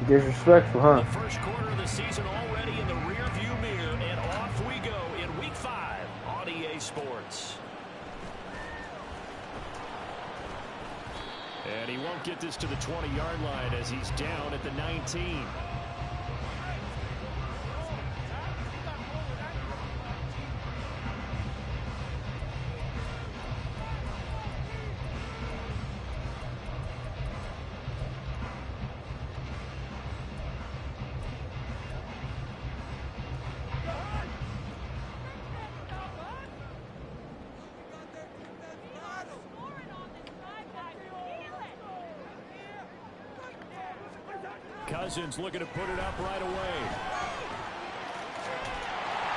Disrespectful, huh? The first quarter of the season already in the rearview mirror, and off we go in Week 5 on EA Sports. And he won't get this to the 20-yard line as he's down at the 19. Cousins looking to put it up right away.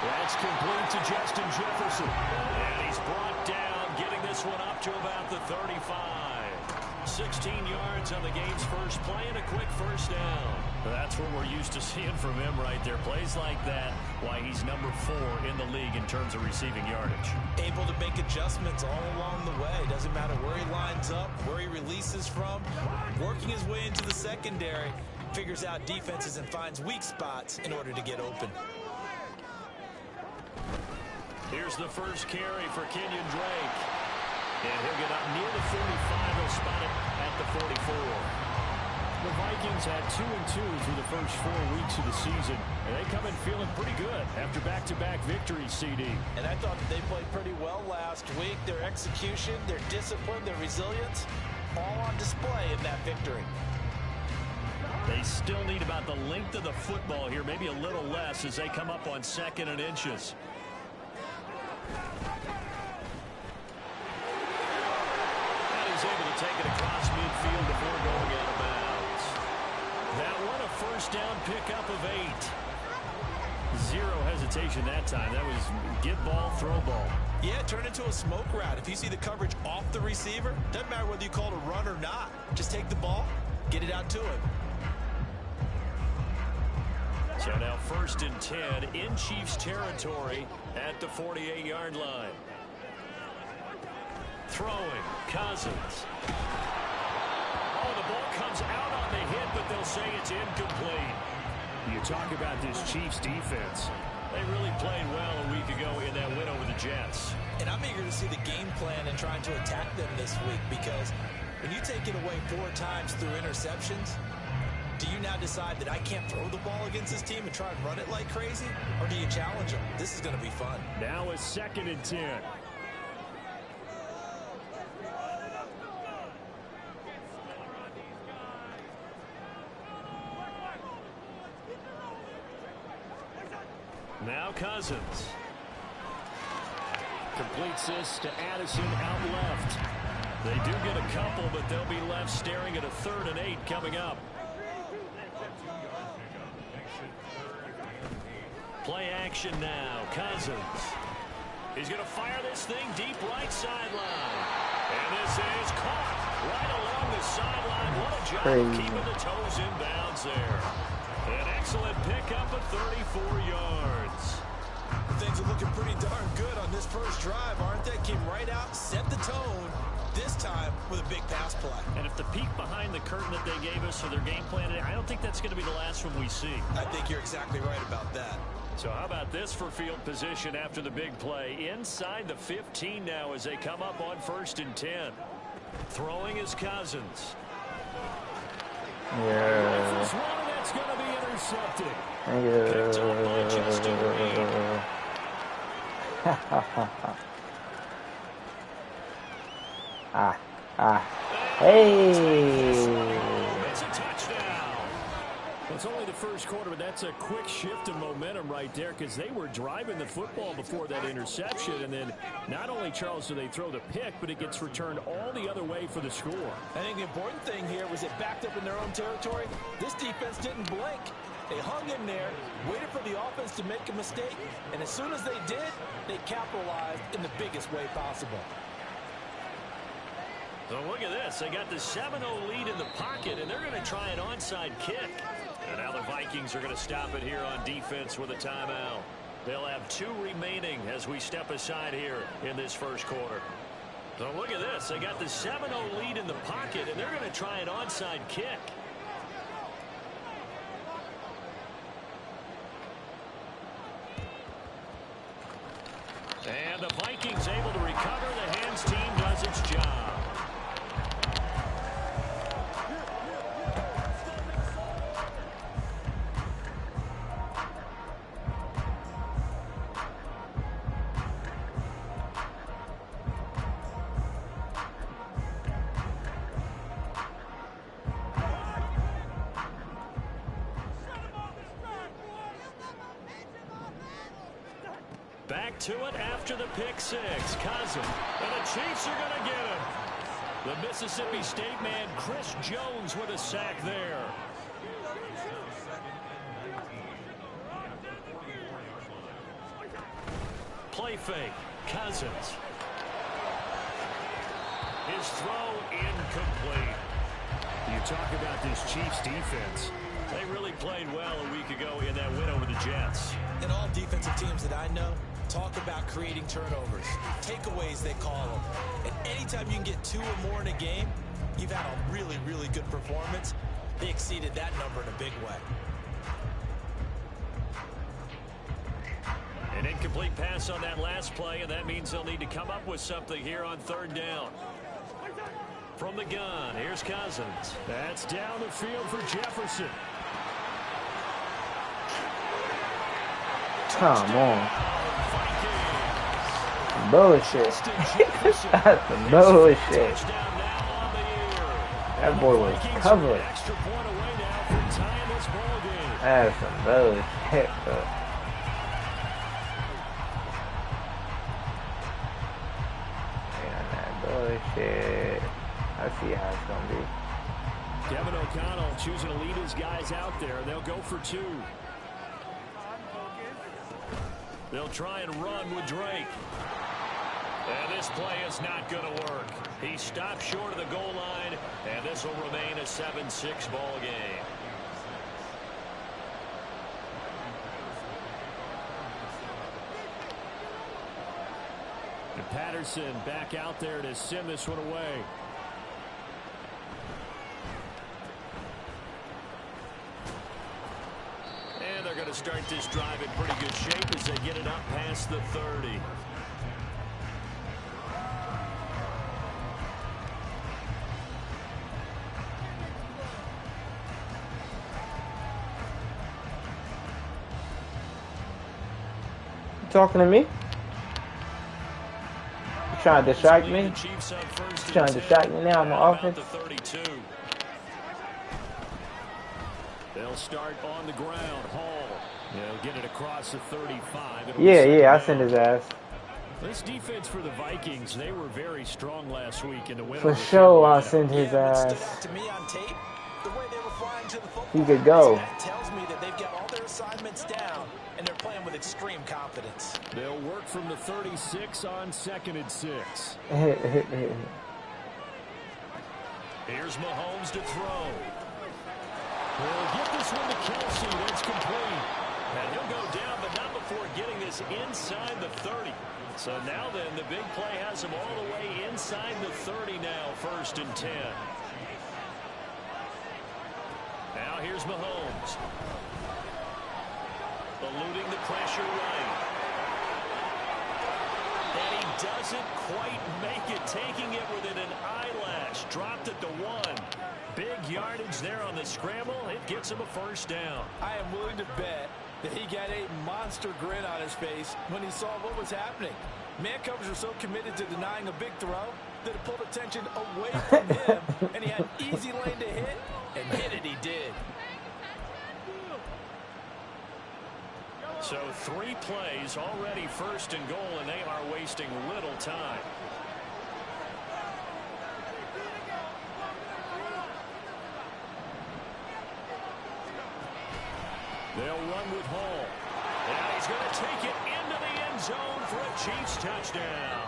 That's complete to Justin Jefferson. And he's brought down, getting this one up to about the 35. 16 yards on the game's first play and a quick first down. That's what we're used to seeing from him right there. Plays like that, why he's number 4 in the league in terms of receiving yardage. Able to make adjustments all along the way. Doesn't matter where he lines up, where he releases from. Working his way into the secondary. Figures out defenses and finds weak spots in order to get open. Here's the first carry for Kenyon Drake. And he'll get up near the 45. He'll spot it at the 44. The Vikings had 2-2 through the first 4 weeks of the season. And they come in feeling pretty good after back-to-back victories, CD. And I thought that they played pretty well last week. Their execution, their discipline, their resilience, all on display in that victory. They still need about the length of the football here, maybe a little less as they come up on 2nd and inches. And he's able to take it across midfield before going out of bounds. That one a first down pickup of 8. Zero hesitation that time. That was get ball, throw ball. Yeah, turn into a smoke route. If you see the coverage off the receiver, doesn't matter whether you call it a run or not. Just take the ball, get it out to him. So now 1st and 10 in Chiefs territory at the 48-yard line. Throwing, Cousins. Oh, the ball comes out on the hit, but they'll say it's incomplete. You talk about this Chiefs defense. They really played well a week ago in that win over the Jets. And I'm eager to see the game plan and trying to attack them this week because when you take it away 4 times through interceptions, do you now decide that I can't throw the ball against this team and try and run it like crazy? Or do you challenge them? This is going to be fun. Now a 2nd and 10. Now Cousins. Completes this to Addison out left. They do get a couple, but they'll be left staring at a 3rd and 8 coming up. Play action now. Cousins. He's going to fire this thing deep right sideline. And this is caught right along the sideline. What a job of keeping the toes in bounds there. An excellent pickup of 34 yards. Things are looking pretty darn good on this first drive, aren't they? Came right out, set the tone, this time with a big pass play. And if the peek behind the curtain that they gave us for their game plan, I don't think that's going to be the last one we see. I think you're exactly right about that. So how about this for field position after the big play? Inside the 15 now as they come up on 1st and 10. Throwing is Cousins. Yeah. This one, and that's going to be intercepted. Yeah. Picked up by Justin Reed. Hey. It's a touchdown. It's only the first quarter, but that's a quick shift in momentum right there because they were driving the football before that interception. And then not only, Charles, do they throw the pick, but it gets returned all the other way for the score. I think the important thing here was it backed up in their own territory. This defense didn't blink. They hung in there, waited for the offense to make a mistake, and as soon as they did, they capitalized in the biggest way possible. So look at this. They got the 7-0 lead in the pocket, and they're going to try an onside kick. And now the Vikings are going to stop it here on defense with a timeout. They'll have 2 remaining as we step aside here in this first quarter. So look at this. They got the 7-0 lead in the pocket, and they're going to try an onside kick. And the Vikings able to recover. The hands team does its job. Back to it after the pick six. Cousin. And the Chiefs are going to get him. The Mississippi State man, Chris Jones, with a sack there. Play fake. Cousins. His throw incomplete. You talk about this Chiefs defense. They really played well a week ago in that win over the Jets. And all defensive teams that I know talk about creating turnovers. Takeaways, they call them. And anytime you can get 2 or more in a game, you've had a really, really good performance. They exceeded that number in a big way. An incomplete pass on that last play, and that means they'll need to come up with something here on third down. From the gun, here's Cousins. That's down the field for Jefferson. Come on. Bullshit. That's some bullshit. That boy was covered. That's some bullshit, bro. That bullshit. I see how it's going to be. Kevin O'Connell choosing to lead his guys out there. They'll go for 2. They'll try and run with Drake. And this play is not going to work. He stopped short of the goal line, and this will remain a 7-6 ball game. And Patterson back out there to send this one away. And they're going to start this drive in pretty good shape as they get it up past the 30. Talking to me? You trying to distract me? You trying to distract me now on my offense? They'll start on the ground. Hall. They'll get it across the 35. Yeah, I sent his ass. This defense for the Vikings, they were very strong last week in the win. For sure, I sent his ass. To me on tape, the way they were flying to the football. He could go. That tells me that they've got all their assignments down and they're playing with extreme confidence. They'll work from the 36 on 2nd and 6. Here's Mahomes to throw. He'll get this one to Kelsey. That's complete. And he'll go down, but not before getting this inside the 30. So now then, the big play has him all the way inside the 30 now, 1st and 10. Now here's Mahomes. Eluding the pressure right. And he doesn't quite make it, taking it within an eyelash. Dropped at the 1. Big yardage there on the scramble. It gets him a 1st down. I am willing to bet that he got a monster grin on his face when he saw what was happening. Man covers are so committed to denying a big throw that it pulled attention away from him, and he had an easy lane to hit, and hit it he did. So 3 plays, already 1st and goal, and they are wasting little time. They'll run with Hall. And he's going to take it into the end zone for a Chiefs touchdown.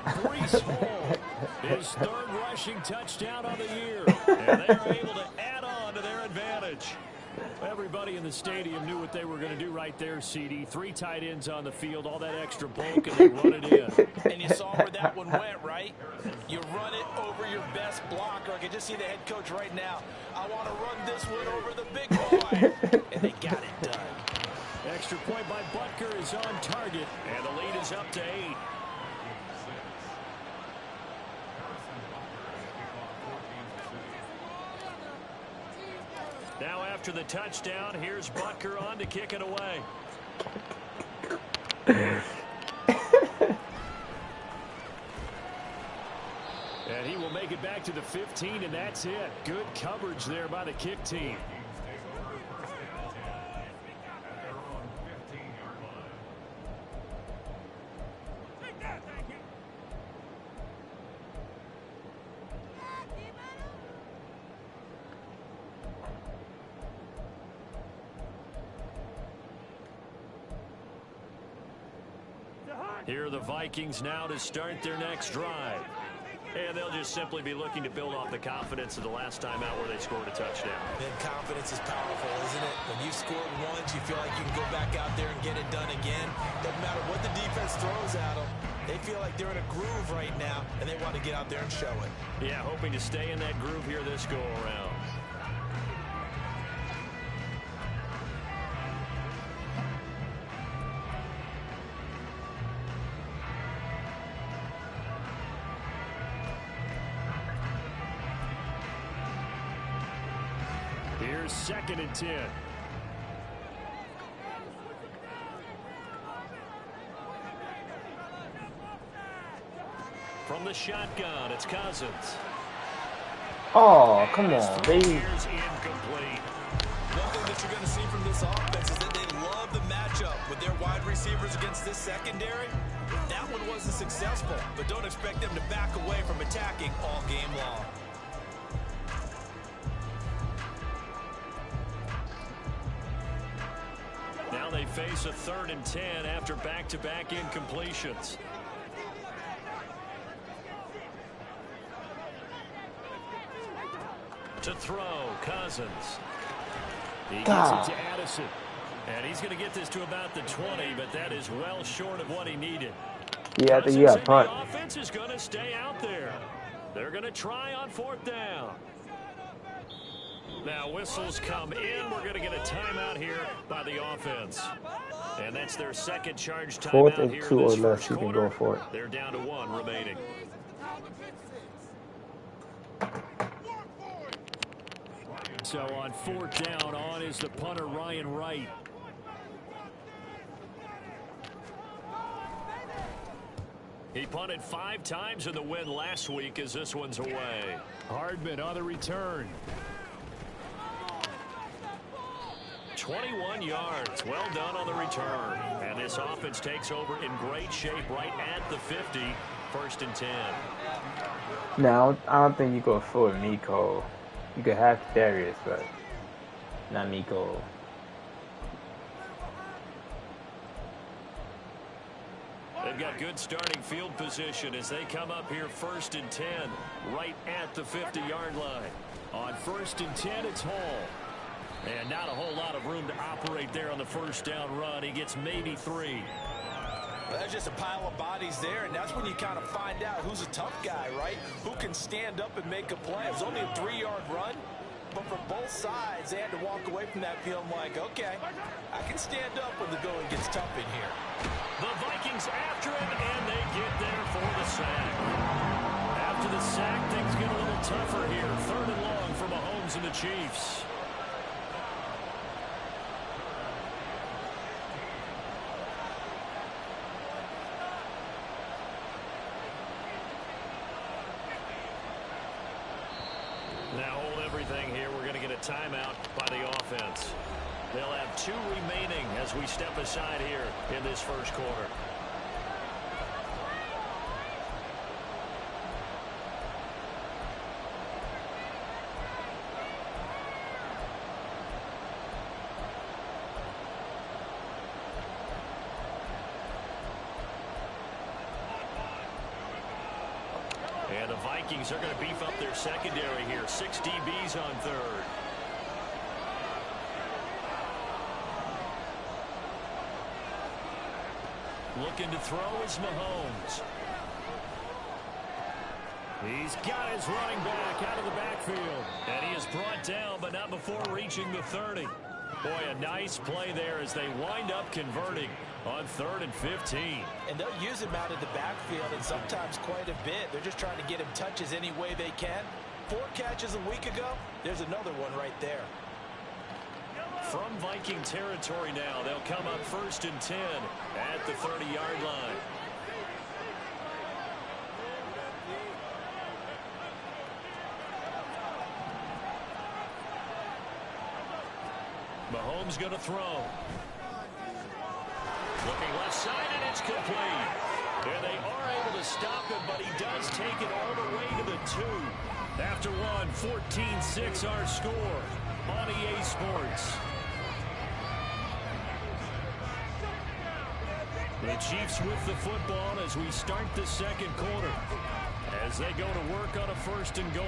Breece Hall, his 3rd rushing touchdown of the year. And they're able to add on to their advantage. Everybody in the stadium knew what they were going to do right there, CD. 3 tight ends on the field, all that extra bulk, and they run it in. And you saw where that one went, right? You run it over your best blocker. I can just see the head coach right now. I want to run this one over the big boy. And they got it done. Extra point by Butker is on target, and the lead is is up to 8. Now after the touchdown, here's Butker on to kick it away. And he will make it back to the 15, and that's it. Good coverage there by the kick team. Here are the Vikings now to start their next drive. And they'll just simply be looking to build off the confidence of the last time out where they scored a touchdown. And confidence is powerful, isn't it? When you've scored once, you feel like you can go back out there and get it done again. Doesn't matter what the defense throws at them. They feel like they're in a groove right now, and they want to get out there and show it. Yeah, hoping to stay in that groove here this go-around. Here's 2nd and 10. From the shotgun, it's Cousins. Oh, come on, baby. Incomplete. One thing that you're going to see from this offense is that they love the matchup with their wide receivers against this secondary. That one wasn't successful, but don't expect them to back away from attacking all game long. Now they face a 3rd and 10 after back-to-back incompletions. To throw, Cousins. He gets it to Addison. And he's going to get this to about the 20, but that is well short of what he needed. Yeah, I think you got punt. The offense is going to stay out there. They're going to try on 4th down. Now whistles come in. We're going to get a timeout here by the offense. And that's their 2nd charge timeout. 4th and 2 or less, you can go for it. They're down to 1 remaining. So on 4th down, on is the punter, Ryan Wright. He punted 5 times in the win last week as this one's away. Hardman on the return. 21 yards. Well done on the return. And this offense takes over in great shape right at the 50. 1st and 10. Now, I don't think you go for Miko. You could have Darius, but not Miko. They've got good starting field position as they come up here 1st and 10 right at the 50-yard line. On 1st and 10, it's Hall. And not a whole lot of room to operate there on the 1st down run. He gets maybe 3. Well, there's just a pile of bodies there, and that's when you kind of find out who's a tough guy, right? Who can stand up and make a play. It was only a 3-yard run, but for both sides, they had to walk away from that field like, okay, I can stand up when the going gets tough in here. The Vikings after him, and they get there for the sack. After the sack, things get a little tougher here. 3rd and long for Mahomes and the Chiefs. Now hold everything here. We're going to get a timeout by the offense. They'll have 2 remaining as we step aside here in this 1st quarter. And the Vikings are going to beef up their secondary here. 6 DBs on 3rd. Looking to throw is Mahomes. He's got his running back out of the backfield. And he is brought down, but not before reaching the 30. Boy, a nice play there as they wind up converting on 3rd and 15. And they'll use him out of the backfield, and sometimes quite a bit. They're just trying to get him touches any way they can. 4 catches a week ago. There's another one right there. From Viking territory now, they'll come up 1st and 10 at the 30-yard line. Mahomes going to throw. Looking left side, and it's complete. And they are able to stop him, but he does take it all the way to the 2. After one, 14-6 our score on EA Sports. The Chiefs with the football as we start the 2nd quarter, as they go to work on a 1st and goal.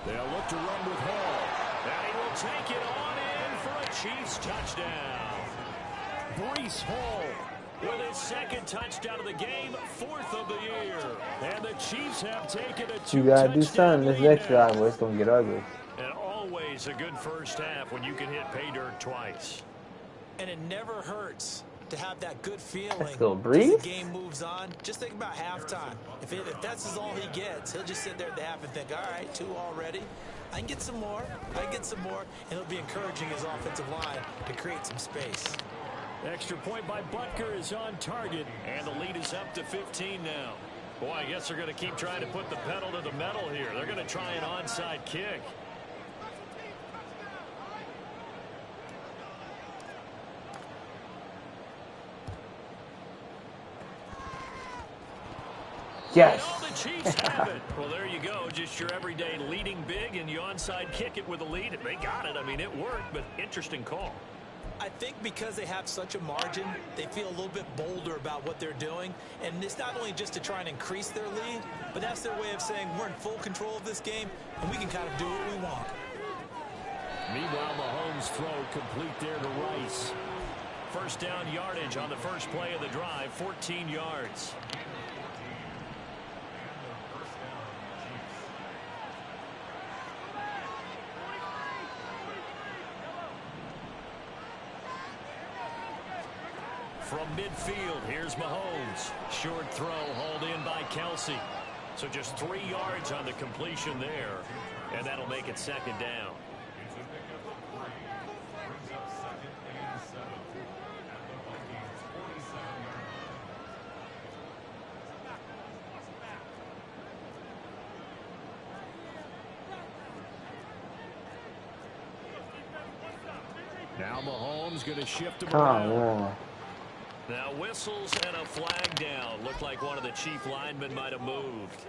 They'll look to run with Hall. And he will take it on in for a Chiefs touchdown. Breece Hall with his 2nd touchdown of the game, 4th of the year. And the Chiefs have taken a 2-touchdown You gotta do something this lead next now. drive, or it's gonna get ugly. And always a good first half when you can hit pay dirt twice. And it never hurts to have that good feeling Let's go, as Breece. the game moves on. Just think about halftime. If that's all he gets, he'll just sit there at the half and think, all right, 2 already. I can get some more. I can get some more. And it'll be encouraging his offensive line to create some space. Extra point by Butker is on target, and the lead is up to 15 now. Boy, I guess they're going to keep trying to put the pedal to the metal here. They're going to try an onside kick. Yes. Well, the Chiefs have it. Well, there you go. Just your everyday leading big, and you onside kick it with a lead. They got it. I mean, it worked, but interesting call. I think because they have such a margin, they feel a little bit bolder about what they're doing. And it's not only just to try and increase their lead, but that's their way of saying we're in full control of this game, and we can kind of do what we want. Meanwhile, Mahomes' throw complete there to Rice. 1st down yardage on the first play of the drive, 14 yards. From midfield, here's Mahomes. Short throw hauled in by Kelsey. So just 3 yards on the completion there, and that'll make it 2nd down. Now Mahomes going to shift him around. Come on. Now whistles and a flag down. Looked like one of the chief linemen might have moved.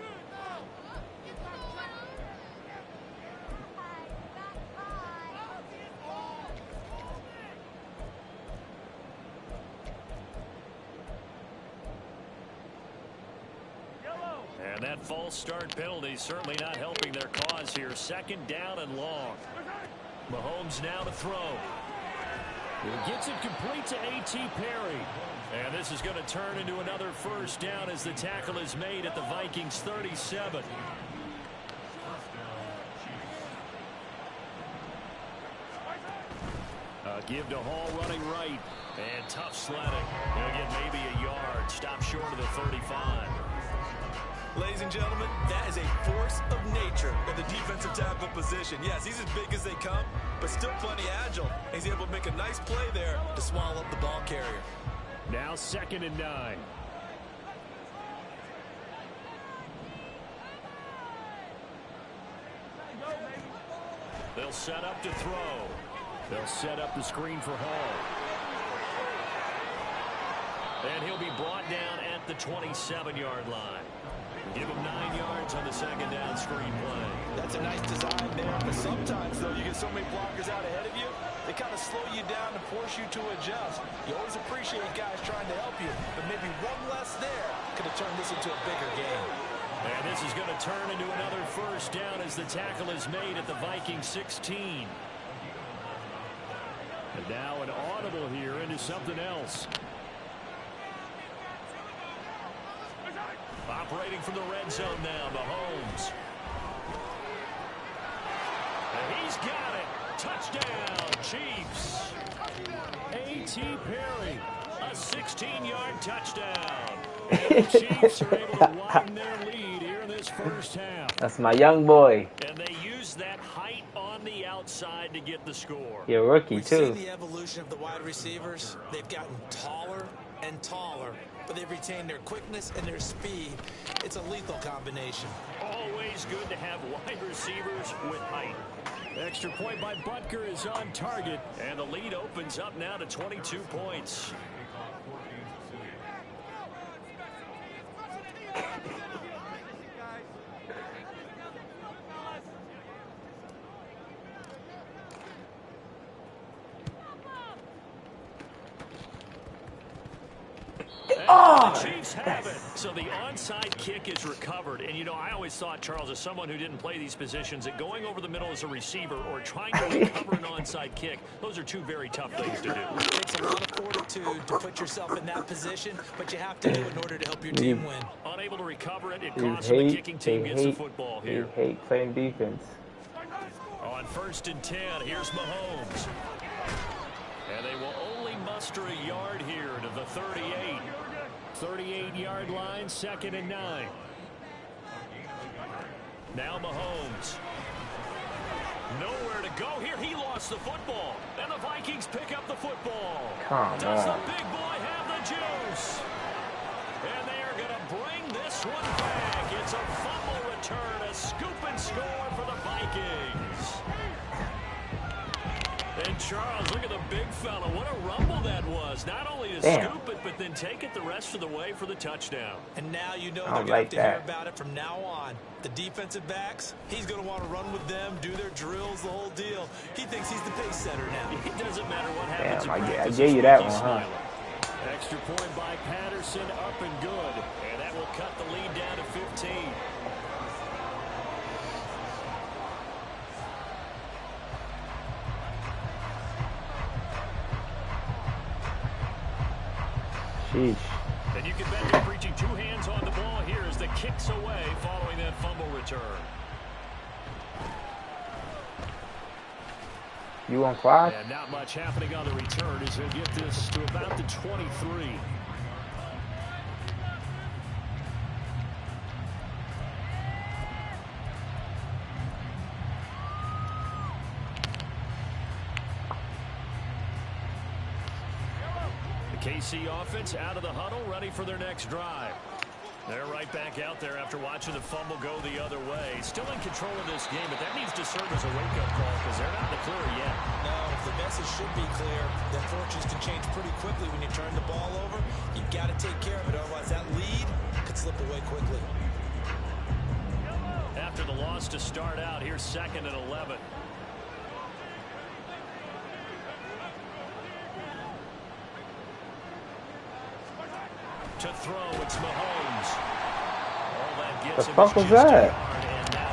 And that false start penalty certainly not helping their cause here. 2nd down and long. Mahomes now to throw. He gets it complete to A.T. Perry. And this is going to turn into another 1st down as the tackle is made at the Vikings 37. Give to Hall running right. And tough sledding. He'll get maybe a yard. Stop short of the 35. Ladies and gentlemen, that is a force of nature at the defensive tackle position. Yes, he's as big as they come, but still plenty agile. He's able to make a nice play there to swallow up the ball carrier. Now 2nd and 9. They'll set up to throw. They'll set up the screen for Hall. And he'll be brought down at the 27-yard line. Give him 9 yards on the 2nd down screen play. That's a nice design there, but sometimes, though, you get so many blockers out ahead of you, they They kind of slow you down and force you to adjust. You always appreciate guys trying to help you, but maybe one less there could have turned this into a bigger game. And this is going to turn into another first down as the tackle is made at the Vikings 16. And now an audible here into something else. Operating from the red zone now, Mahomes. And he's got it. Touchdown, Chiefs. A.T. Perry, a 16-yard touchdown. And the Chiefs are able to widen their lead here in this first half. That's my young boy. And they use that height on the outside to get the score. You're a rookie, We've too. seen the evolution of the wide receivers. They've gotten taller and taller, but they've retained their quickness and their speed. It's a lethal combination. Always good to have wide receivers with height. Extra point by Butker is on target, and the lead opens up now to 22 points. The Chiefs have it. So the onside kick is recovered. And, you know, I always thought, Charles, as someone who didn't play these positions, that going over the middle as a receiver or trying to recover an onside kick, those are two very tough things to do. It takes a lot of fortitude to put yourself in that position, but you have to do it in order to help your team win. Unable to recover it, it costs the kicking team gets the football here. They hate playing defense. On 1st and 10, here's Mahomes. And they will only muster a yard here to the 38. 38-yard line, 2nd and 9. Now Mahomes. Nowhere to go here. He lost the football. And the Vikings pick up the football. Come Does the on. big boy have the juice? And they are going to bring this one back. It's a fumble return, a scoop and score for the Vikings. And Charles, look at the big fella. What a rumble that was. Not only to scoop it, but then take it the rest of the way for the touchdown. And now you know they're going to have to hear about it from now on. The defensive backs, he's going to want to run with them, do their drills, the whole deal. He thinks he's the pace setter now. It doesn't matter what happens. Damn, I gave you that one, huh? Extra point by Patterson, up and good. And that will cut the lead down to 15. Sheesh. And you can bet they're reaching two hands on the ball here as the kicks away following that fumble return. You on 5? And not much happening on the return as they get this to about the 23. KC offense out of the huddle, ready for their next drive. They're right back out there after watching the fumble go the other way. Still in control of this game, but that needs to serve as a wake-up call because they're not in the clear yet. No, the message should be clear. Then fortunes can change pretty quickly when you turn the ball over. You've got to take care of it, otherwise that lead could slip away quickly. After the loss to start out, here's 2nd and 11. To throw, it's Mahomes. All that gets The fuck was that?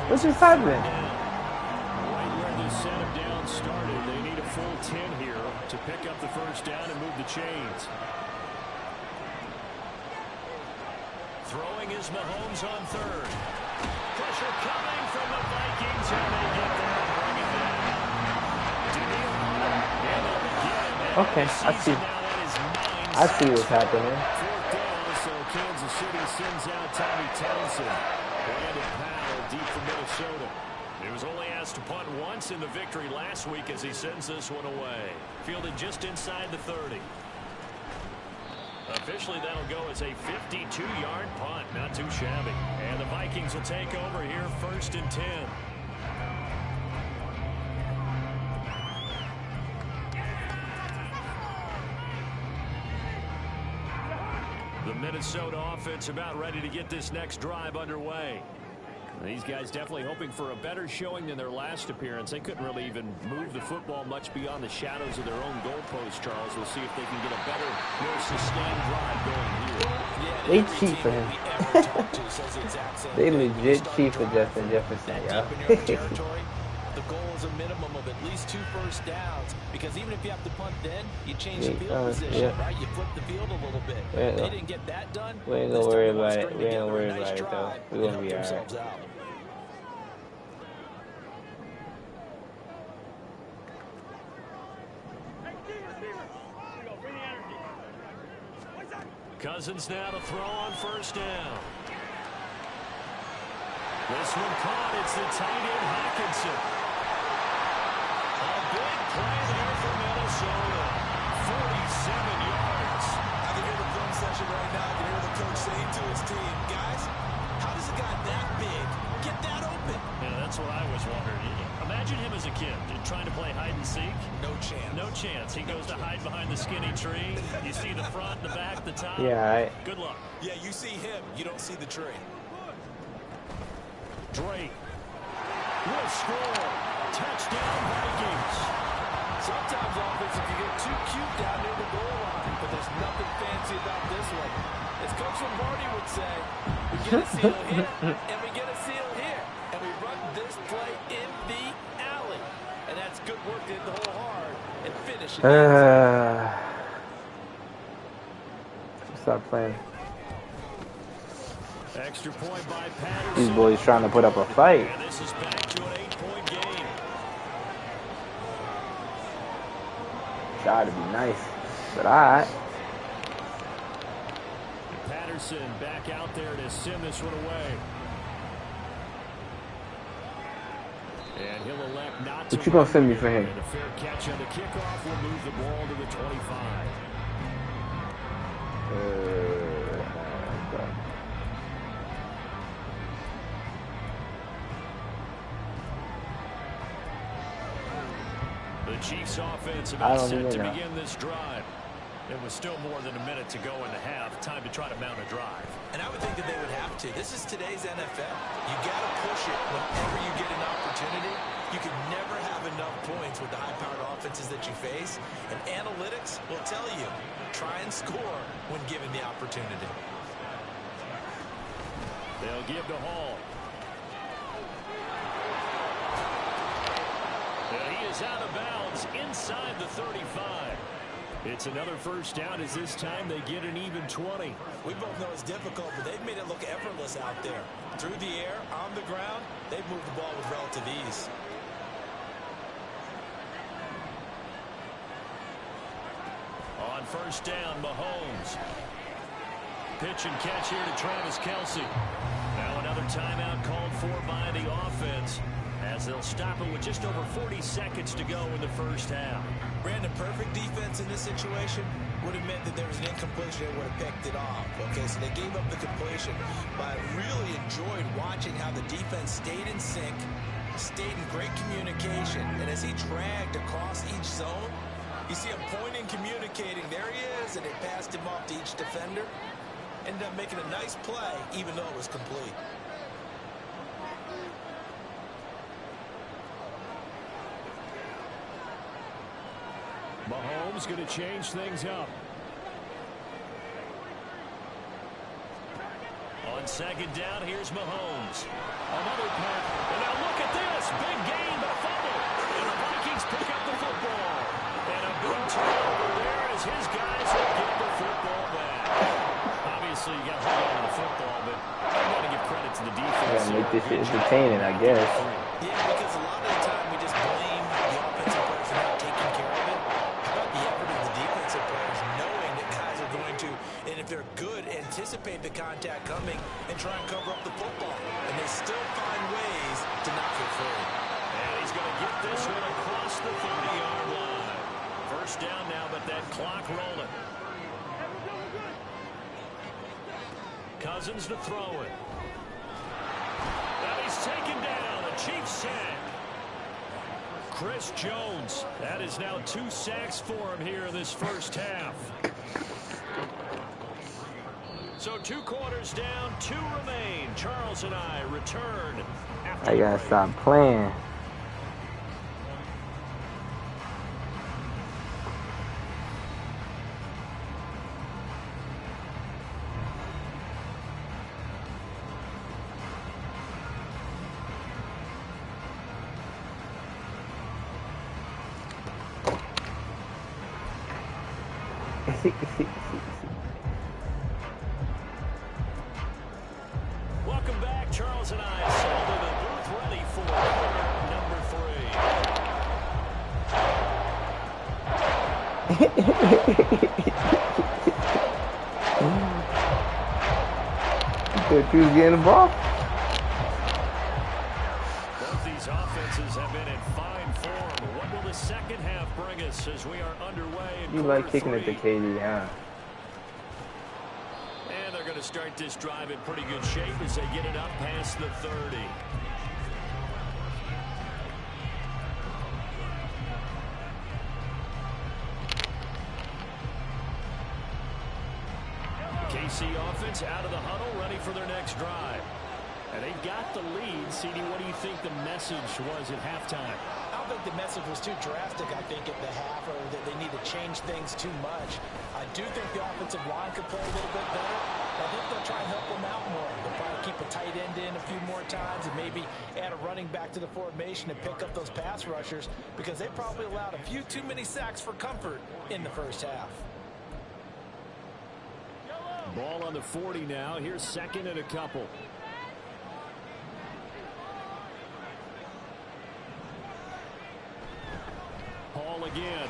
What just happened? Right where the set of down started, they need a full 10 here to pick up the first down and move the chains. Throwing is Mahomes on 3rd. Pressure coming from the Vikings, and they get there and bring it down. Okay, I see what's happening. Kansas City sends out Tommy Townsend. Brandon Powell deep from Minnesota. He was only asked to punt once in the victory last week as he sends this one away. Fielded just inside the 30. Officially, that'll go as a 52-yard punt. Not too shabby. And the Vikings will take over here 1st and 10. The Minnesota offense about ready to get this next drive underway. These guys definitely hoping for a better showing than their last appearance. They couldn't really even move the football much beyond the shadows of their own goalpost, Charles. We'll see if they can get a better, more sustained drive going here. Yeah, they cheat for him. They legit cheat for Justin Jefferson, y'all. The goal is a minimum of at least 2 first downs, because even if you have to punt then, you change the field position, right? You flip the field a little bit. They didn't get that done. We ain't gonna worry about it. We ain't gonna worry about it, though. We're gonna be all right. Cousins now to throw on first down. This one caught. It's the tight end Hawkinson. A big play there for Minnesota. 47 yards. I can hear the film session right now. I can hear the coach saying to his team, guys, how does a guy that big get that open? Yeah, that's what I was wondering. Imagine him as a kid trying to play hide and seek. No chance. No chance. He goes to hide behind the skinny tree. You see the front, the back, the top. Yeah, right. Good luck. Yeah, you see him. You don't see the tree. Drake will score. Touchdown, Vikings. Sometimes offensive can get too cute down near the goal line, but there's nothing fancy about this one. As Coach Lombardi would say, we get a seal here, and we get a seal here, and we run this play in the alley. And that's good work to hit the hole hard and finish it. Stop playing. Extra point by Patterson. These boys trying to put up a fight. And this is back to an 8-point game. Try to be nice, but alright. Patterson back out there to send this one away. And he'll elect not to. What you gonna send me for him? And a fair catch on the kickoff will move the ball to the 25. The Chiefs offense about set to begin this drive. It was still more than a minute to go in the half. Time to try to mount a drive. And I would think that they would have to. This is today's NFL. You got to push it whenever you get an opportunity. You can never have enough points with the high-powered offenses that you face. And analytics will tell you, try and score when given the opportunity. They'll give to Hall. And he is out of bounds inside the 35. It's another first down as this time they get an even 20. We both know it's difficult, but they've made it look effortless out there. Through the air, on the ground, they've moved the ball with relative ease. On first down, Mahomes. Pitch and catch here to Travis Kelce. Now another timeout called for by the offense, as they'll stop it with just over 40 seconds to go in the first half. Brandon, perfect defense in this situation would have meant that there was an incompletion that would have picked it off. Okay, so they gave up the completion. But I really enjoyed watching how the defense stayed in sync, stayed in great communication. And as he dragged across each zone, you see him pointing, communicating. There he is, and they passed him off to each defender. Ended up making a nice play, even though it was complete. Mahomes going to change things up. On second down, here's Mahomes. Another pass. And now look at this. Big gain, but fumble. And the Vikings pick up the football. And a big turnover there as his guys will get the football back. Obviously, you got to hold on to the football, but I got to give credit to the defense. Yeah, make this shit entertaining, I guess. Yeah, because a lot of the time we just blame the offensive players for not taking care of it. How about the effort of the defensive players knowing that guys are going to, and if they're good, anticipate the contact coming and try and cover up the football. And they still find ways to knock it free. And he's going to get this one across the 30-yard line. First down now, but that clock rolling. Cousins to throw it. Now he's taken down. A Chiefs sack. Chris Jones. That is now 2 sacks for him here in this first half. So 2 quarters down, 2 remain. Charles and I return after I gotta stop playing. Welcome back. Charles and I settled in the booth ready for quarter number 3. Thought you was getting the ball? Both these offenses have been in fine form. What will the second half bring us as we are underway in You quarter like kicking 3? it to KD, huh? And they're going to start this drive in pretty good shape as they get it up past the 30. KC offense out of the huddle, ready for their next drive. And they've got the lead. CD, what do you think the message was at halftime? I don't think the message was too drastic, I think, at the half, or that they need to change things too much. I do think the offensive line could play a little bit better. I think they'll try and help them out more. They'll probably keep a tight end in a few more times and maybe add a running back to the formation and pick up those pass rushers because they probably allowed a few too many sacks for comfort in the first half. Ball on the 40 now. Here's second and a couple. Hall again.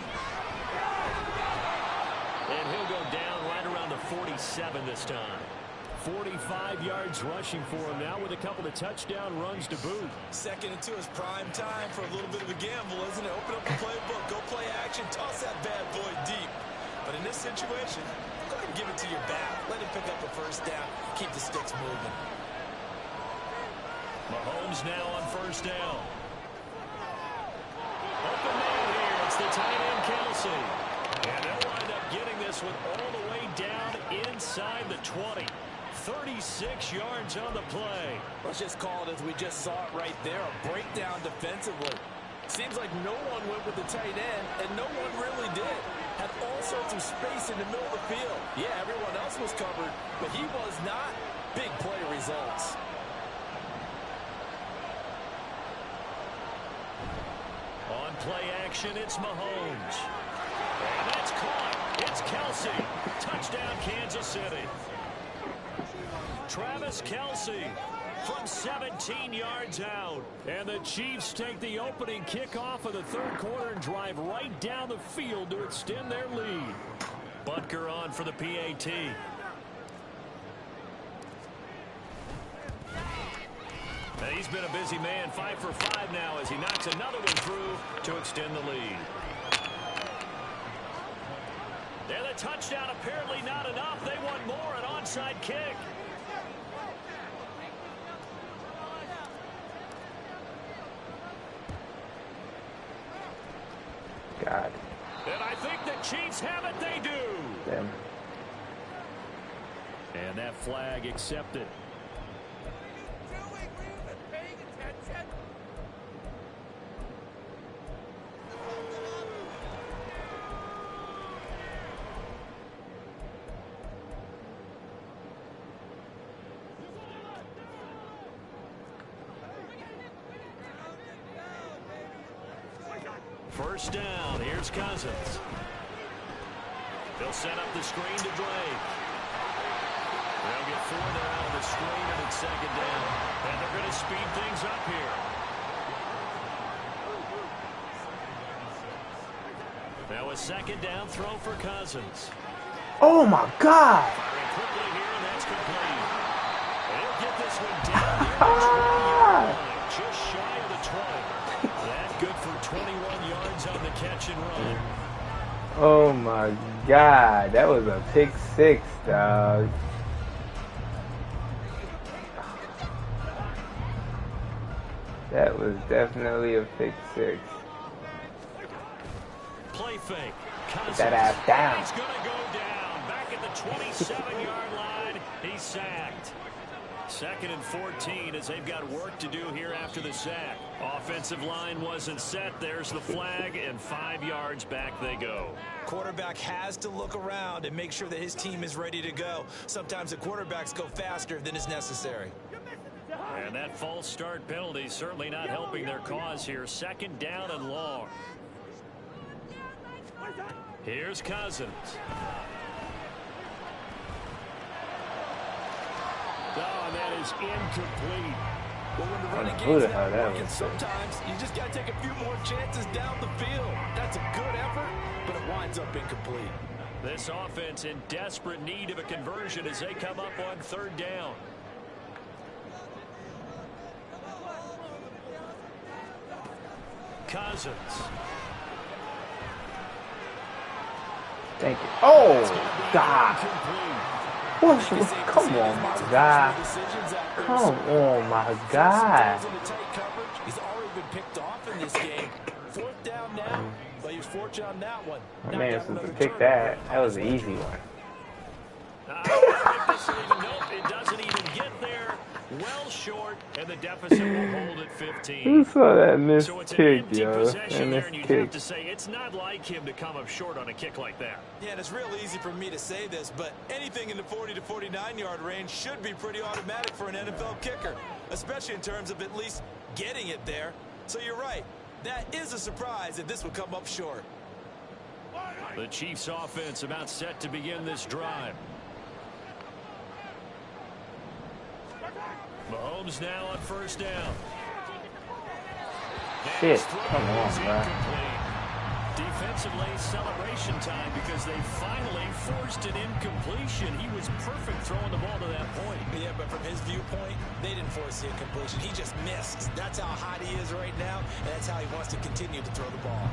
And he'll go down right around the 47 this time. 45 yards rushing for him now with a couple of touchdown runs to boot. Second and 2 is prime time for a little bit of a gamble, isn't it? Open up the playbook, go play action, toss that bad boy deep. But in this situation, go ahead and give it to your back. Let him pick up a first down. Keep the sticks moving. Mahomes now on first down. Open man here. It's the tight end, Kelsey. And they'll wind up getting this one all the way down inside the 20. 36 yards on the play. Let's just call it as we just saw it right there. A breakdown defensively. Seems like no one went with the tight end, and no one really did. Had all sorts of space in the middle of the field. Yeah, everyone else was covered, but he was not. Big play results. On play action, it's Mahomes. And that's caught. It's Kelsey. Touchdown, Kansas City. Travis Kelsey from 17 yards out. And the Chiefs take the opening kickoff of the third quarter and drive right down the field to extend their lead. Butker on for the PAT. And he's been a busy man, 5 for 5 now as he knocks another one through to extend the lead. And the touchdown apparently not enough. They want more, an onside kick. God. And I think the Chiefs have it. They do. Damn. And that flag accepted. First down. Here's Cousins. They'll set up the screen to Drake. They'll get 4 there out of the screen, and it's second down. And they're going to speed things up here. Now a second down throw for Cousins. Oh my God! Firing quickly here, and that's complete. And he'll get this one down near the 20-yard line, just shy of the 20. That good for 21 yards on the catch and run. Oh my God, that was a pick 6, dog. That was definitely a pick 6. Play fake. Cousins. That ass down. He's going to go down. Back at the 27-yard line. He's sacked. 2nd and 14 as they've got work to do here after the sack. Offensive line wasn't set. There's the flag, and 5 yards back they go. Quarterback has to look around and make sure that his team is ready to go. Sometimes the quarterbacks go faster than is necessary. And that false start penalty certainly not helping their cause here. 2nd down and long. Here's Cousins. Oh, and that is incomplete. Well, when the running game's not working, sometimes you just got to take a few more chances down the field. That's a good effort, but it winds up incomplete. This offense in desperate need of a conversion as they come up on 3rd down. Cousins. Thank you. Oh, God. Come on, my guy. Come on, my guy. He's already been picked off in this game. 4th down now, but he's fortunate on that one. My man was supposed to pick that. That was an easy one. Nope, it doesn't even get there. Well short, and the deficit will hold at 15. You saw that missed So it's an kick, empty yo. possession there, That and you'd missed have kick. to say it's not like him to come up short on a kick like that. Yeah, and it's real easy for me to say this, but anything in the 40 to 49-yard range should be pretty automatic for an NFL kicker, especially in terms of at least getting it there. So you're right. That is a surprise if this would come up short. The Chiefs' offense about set to begin this drive. Mahomes now on 1st down. Shit, come on, bro. Defensively, celebration time because they finally forced an incompletion. He was perfect throwing the ball to that point. Yeah, but from his viewpoint, they didn't force the incompletion. He just missed. That's how hot he is right now, and that's how he wants to continue to throw the ball.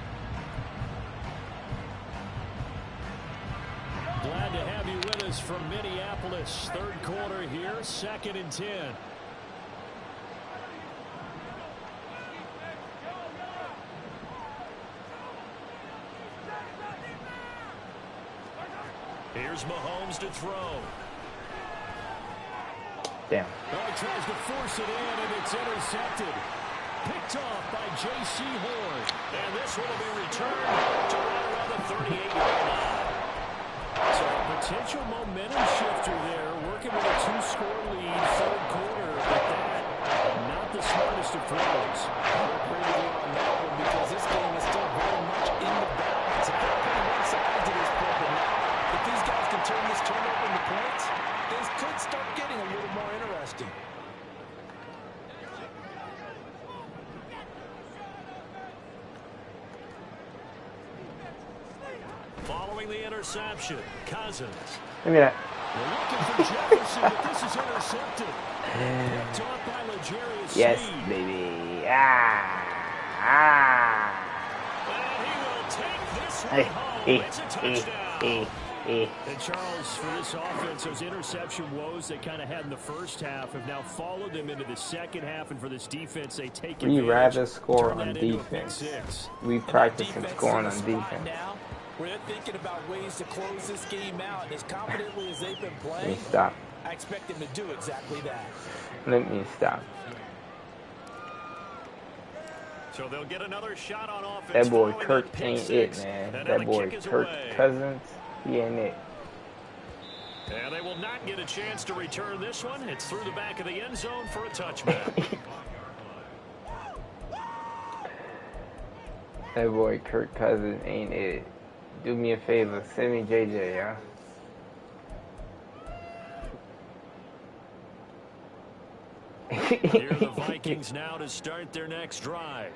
Glad to have you with us from Minneapolis. 3rd quarter here, 2nd and 10. Here's Mahomes to throw. Damn. Oh, he tries to force it in, and it's intercepted. Picked off by J.C. Horn. And this one will be returned to right around the 38-yard line. So a potential momentum shifter there, working with a 2-score lead, 3rd quarter. But that, not the smartest of throws. I'll agree with you on that one because this game is still very much in the balance. It's pretty one-sided to this point, but now, if these guys can turn this turnover into points, things could start getting a little more interesting. Following the interception, Cousins. Give me that. We're looking for Jefferson, but this is intercepted. Picked off by L'Jarius Yes, Sneed. baby. And he will take this one home. It's a touchdown. And Charles, for this offense, those interception woes they kind of had in the first half have now followed them into the second half, and for this defense, they take We advantage. rather score Turn on that into a defense. pick six. We practice and scoring on defense. Now, where they're thinking about ways to close this game out, and as confidently as they've been Let me playing, stop. I expect them to do exactly that. Let me stop. So they'll get another shot on offense. That boy following Kirk pick ain't six. it, man. And That the boy kick is Kirk away. Cousins, he ain't it. And they will not get a chance to return this one. It's through the back of the end zone for a touchback. That boy Kirk Cousins ain't it. Do me a favor, send me JJ, yeah? Here are the Vikings now to start their next drive.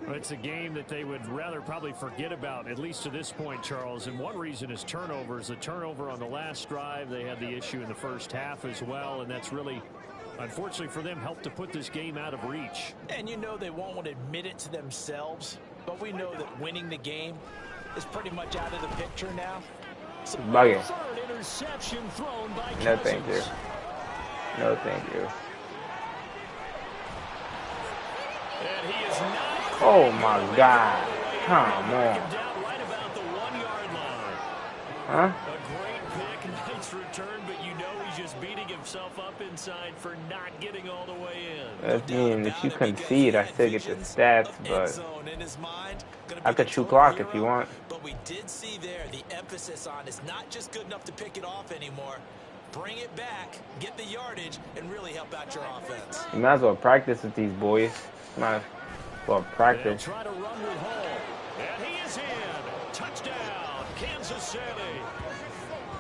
It's a game that they would rather probably forget about, at least to this point, Charles. And one reason is turnovers. The turnover on the last drive, they had the issue in the first half as well. And that's really, unfortunately for them, helped to put this game out of reach. And you know they won't admit it to themselves, but we know that winning the game is pretty much out of the picture now. So Bugging. Third interception thrown by No, Cousins. thank you. No, thank you. And he is not. Oh my God. Come on. Down right about the 1-yard line. Huh? A great pick, nice return, but you know he's just beating himself up inside for not getting all the way in. That means if you concede, I still get the stats, but I could chew clock if you want. But we did see there the emphasis on it's not just good enough to pick it off anymore. Bring it back, get the yardage, and really help out your offense. You might as well practice with these boys. Might as well practice. They'll try to run with Hall. And he is in. Touchdown, Kansas City.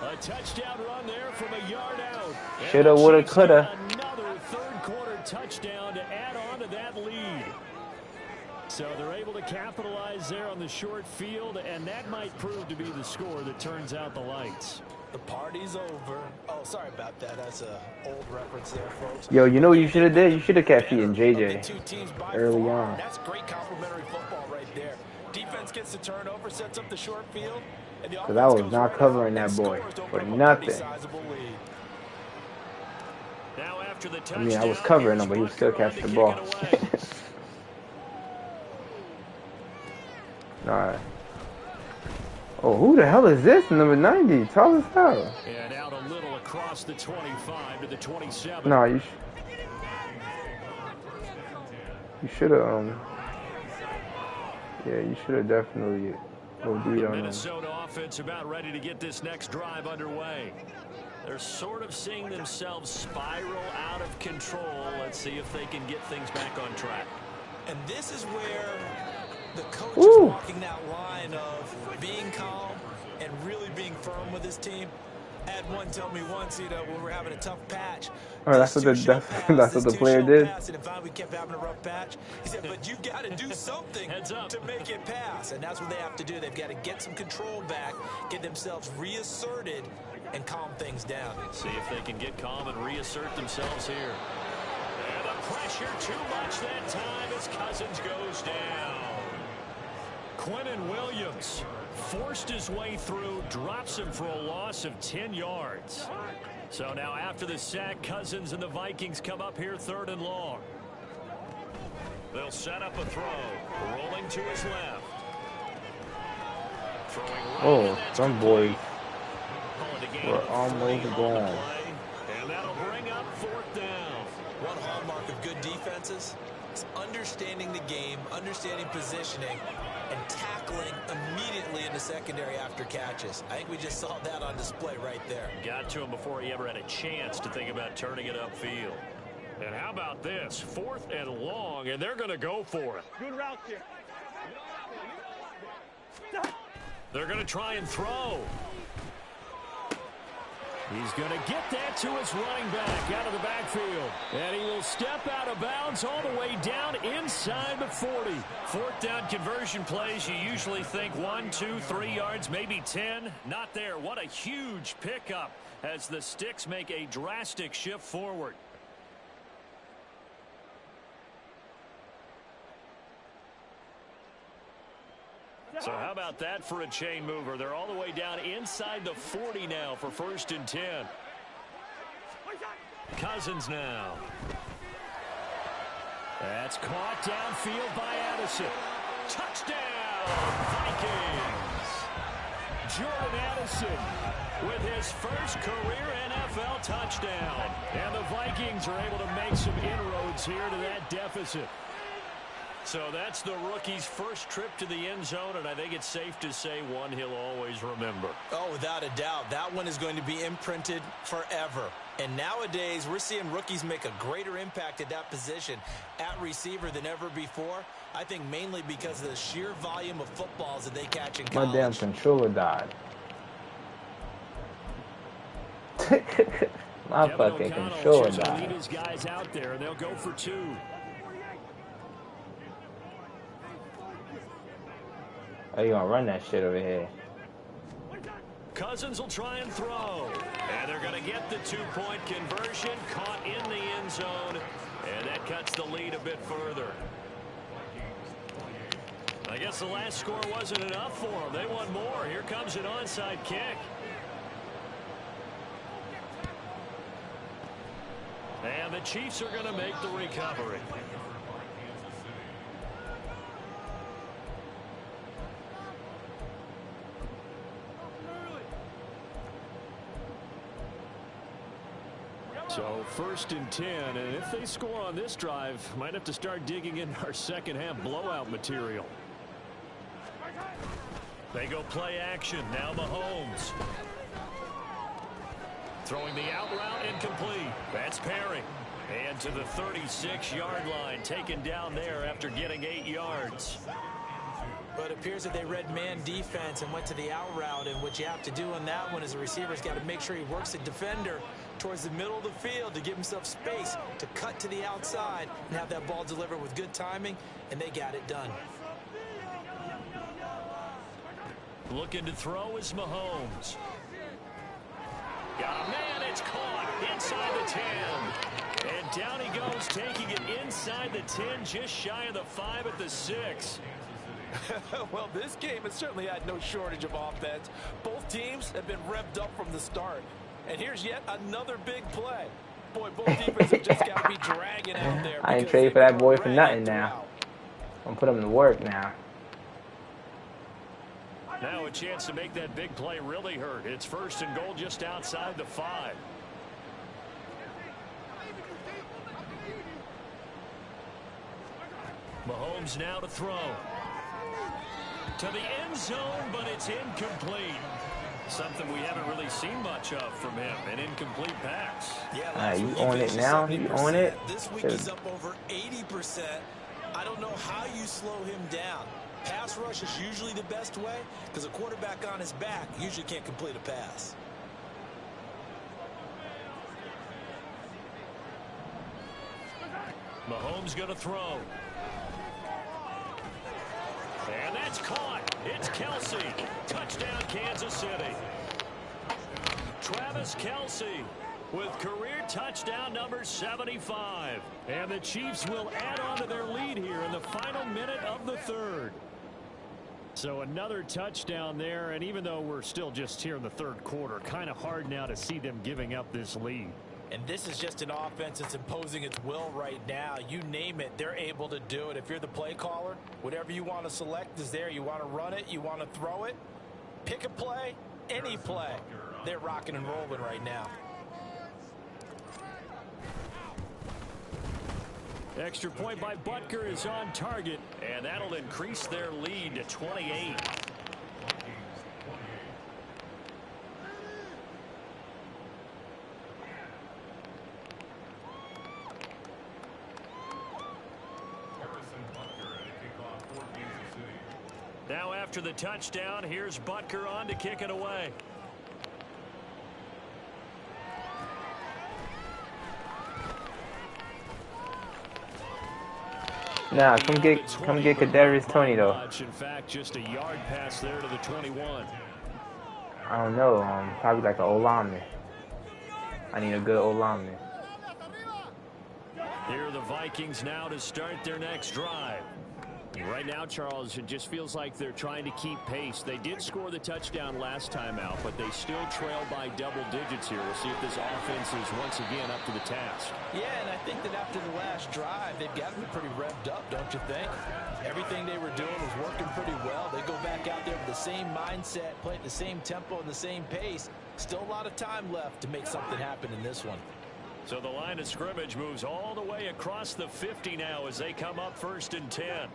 A touchdown run there from a yard out. Shoulda, woulda, coulda. Another third-quarter touchdown to add on to that lead. So they're able to capitalize there on the short field, and that might prove to be the score that turns out the lights. The party's over. Oh, sorry about that. That's an old reference there, folks. Yo, you know what you should have did? You should have kept feeding JJ early on. That's great complimentary football right there. Defense gets the turnover, sets up the short field. Because I was not covering that boy for nothing. I mean, I was covering him, but he was still catching the ball. Alright. Oh, who the hell is this? Number 90, tall as hell. And out a little across the 25 to the 27. No, you should have, yeah, you should have definitely OD'd on him. Minnesota offense about ready to get this next drive underway. They're sort of seeing themselves spiral out of control. Let's see if they can get things back on track. And this is where the coach is walking that line of being calm and really being firm with his team. I had one tell me once, you know, when we're having a tough patch. Oh, that's what the player did. And finally we kept having a rough patch. He said, but you got to do something to make it pass. And that's what they have to do. They've got to get some control back, get themselves reasserted, and calm things down. See if they can get calm and reassert themselves here. And the pressure too much that time as Cousins goes down. Quinnen Williams forced his way through, drops him for a loss of 10 yards. So now after the sack, Cousins and the Vikings come up here 3rd and long. They'll set up a throw, rolling to his left. Throwing right some boys were almost gone. And that'll bring up 4th down. One hallmark of good defenses is understanding the game, understanding positioning, and tackling immediately in the secondary after catches. I think we just saw that on display right there. Got to him before he ever had a chance to think about turning it upfield. And how about this? 4th and long, and they're going to go for it. Good route here. They're going to try and throw. He's going to get that to his running back out of the backfield. And he will step out of bounds all the way down inside the 40. 4th down conversion plays, you usually think 1, 2, 3 yards, maybe 10. Not there. What a huge pickup as the Sticks make a drastic shift forward. So how about that for a chain mover? They're all the way down inside the 40 now for 1st and 10. Cousins now. That's caught downfield by Addison. Touchdown, Vikings. Jordan Addison with his first career NFL touchdown. And the Vikings are able to make some inroads here to that deficit. So that's the rookie's first trip to the end zone, and I think it's safe to say one he'll always remember. Oh, without a doubt. That one is going to be imprinted forever. And nowadays, we're seeing rookies make a greater impact at that position at receiver than ever before. I think mainly because of the sheer volume of footballs that they catch in college. My damn controller died. My fucking controller died. Lead his guys out there, and they'll go for 2. Oh, you gonna run that shit over here. Cousins will try and throw. And they're going to get the 2-point conversion. Caught in the end zone. And that cuts the lead a bit further. I guess the last score wasn't enough for them. They want more. Here comes an onside kick. And the Chiefs are going to make the recovery. So 1st and 10, and if they score on this drive, might have to start digging in our second half blowout material. They go play action. Now Mahomes. Throwing the out route, incomplete. That's Perry. And to the 36-yard line, taken down there after getting 8 yards. But it appears that they read man defense and went to the out route. And what you have to do on that one is the receiver's got to make sure he works the defender towards the middle of the field to give himself space to cut to the outside and have that ball delivered with good timing, and they got it done. Looking to throw is Mahomes. Got a man, it's caught inside the 10. And down he goes, taking it inside the 10, just shy of the 5 at the 6. Well, this game has certainly had no shortage of offense. Both teams have been revved up from the start. And here's yet another big play. Boy, both defenses have just got to be dragging out there. I ain't trade for that boy for nothing now. I'm gonna put him to work now. Now a chance to make that big play really hurt. It's 1st and goal just outside the 5. Mahomes now to throw. To the end zone, but it's incomplete. Something we haven't really seen much of from him, an incomplete pass. Yeah, you own it now? You own it? This week he's up over 80%. I don't know how you slow him down. Pass rush is usually the best way because a quarterback on his back usually can't complete a pass. Mahomes going to throw. And that's caught. It's Kelsey. Touchdown, Kansas City. Travis Kelsey with career touchdown number 75. And the Chiefs will add on to their lead here in the final minute of the 3rd. So another touchdown there, and even though we're still just here in the 3rd quarter, kind of hard now to see them giving up this lead. And this is just an offense that's imposing its will right now. You name it, they're able to do it. If you're the play caller, whatever you want to select is there. You want to run it, you want to throw it, pick a play, any play. They're rocking and rolling right now. Extra point by Butker is on target, and that'll increase their lead to 28. Now after the touchdown, here's Butker on to kick it away. Nah, come get Kadarius Toney though. In fact, just a yard pass there to the 21. I don't know. Probably like an O-lineman. I need a good O-lineman. Here are the Vikings now to start their next drive. Right now, Charles, it just feels like they're trying to keep pace. They did score the touchdown last time out, but they still trail by double digits here. We'll see if this offense is once again up to the task. Yeah, and I think that after the last drive, they've got to be pretty revved up, don't you think? Everything they were doing was working pretty well. They go back out there with the same mindset, play at the same tempo and the same pace. Still a lot of time left to make something happen in this one. So the line of scrimmage moves all the way across the 50 now as they come up 1st and 10.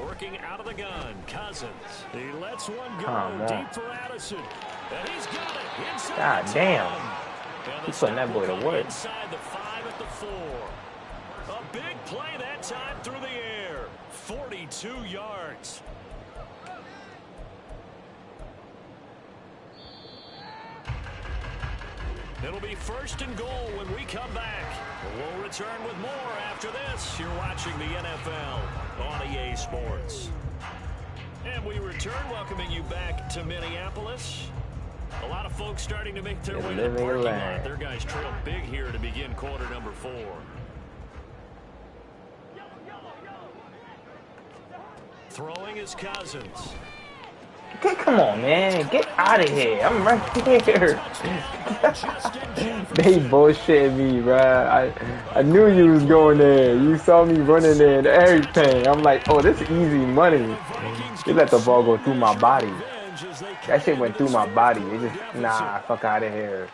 Working out of the gun, Cousins. He lets one go deep for Addison. And he's got it inside. God damn. He's putting that boy to work. Inside the 5 at the 4. A big play that time through the air. 42 yards. It'll be 1st and goal when we come back. We'll return with more after this. You're watching the NFL on EA Sports. And we return, welcoming you back to Minneapolis. A lot of folks starting to make their way to the parking lot. Their guys trail big here to begin quarter number 4. Throwing is Cousins. Come on, man. Get out of here. I'm right here. They bullshitting me, bruh. I knew you was going there. You saw me running there and everything. I'm like, oh, this is easy money. They let the ball go through my body. That shit went through my body. It just, nah, fuck out of here.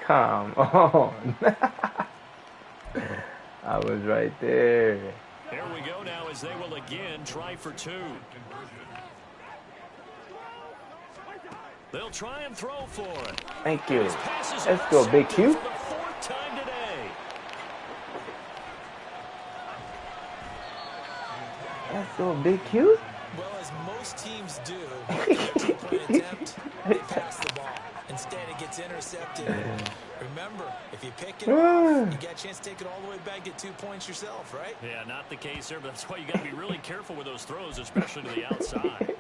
Come on. I was right there. There we go now as they will again try for two. They'll try and throw for it. Thank you. Let's go, Big Q. For the fourth time today. Let's go, Big Q. Well, as most teams do, in their two-point attempt, they pass the ball. Instead, it gets intercepted. Remember, if you pick it off, you got a chance to take it all the way back, get 2 points yourself, right? Yeah, not the case there, but that's why you got to be really careful with those throws, especially to the outside.